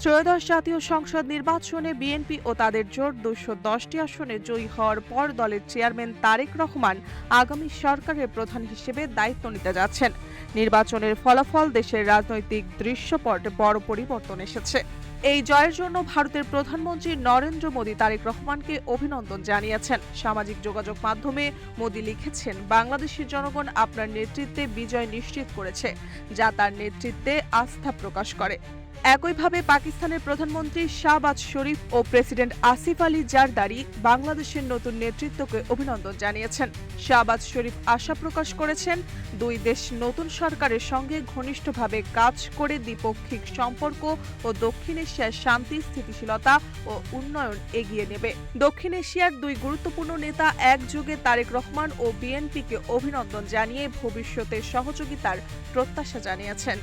ত্রয়োদশ জাতীয় সংসদ নির্বাচনে বিএনপি ও তাদের জোট ২১০টি আসনে জয়ী হওয়ার পর দলের চেয়ারম্যান তারেক রহমান আগামী সরকারের প্রধান হিসেবে দায়িত্ব নিতে যাচ্ছেন। নির্বাচনের ফলাফল দেশের রাজনৈতিক দৃশ্যপটে বড় পরিবর্তন এসেছে। এই জয়ের জন্য ভারতের প্রধানমন্ত্রী নরেন্দ্র মোদী তারেক রহমানকে অভিনন্দন জানিয়েছেন। সামাজিক যোগাযোগ মাধ্যমে মোদী লিখেছেন, বাংলাদেশের জনগণ আপনার নেতৃত্বে বিজয় নিশ্চিত করেছে, যা তার নেতৃত্বে আস্থা প্রকাশ করে। একইভাবে পাকিস্তানের প্রধানমন্ত্রী শাহবাজ শরীফ ও প্রেসিডেন্ট আসিফ আলী জারদারি বাংলাদেশের নতুন নেতৃত্বকে অভিনন্দন জানিয়েছেন। শাহবাজ শরীফ আশা প্রকাশ করেছেন, দুই দেশ নতুন সরকারের সঙ্গে ঘনিষ্ঠভাবে কাজ করে দ্বিপক্ষিক সম্পর্ক ও দক্ষিণ এশিয়ার শান্তি, স্থিতিশীলতা ও উন্নয়ন এগিয়ে নেবে। দক্ষিণ এশিয়ার দুই গুরুত্বপূর্ণ নেতা একযোগে তারেক রহমান ও বিএনপিকে অভিনন্দন জানিয়ে ভবিষ্যতের সহযোগিতার প্রত্যাশা জানিয়েছেন।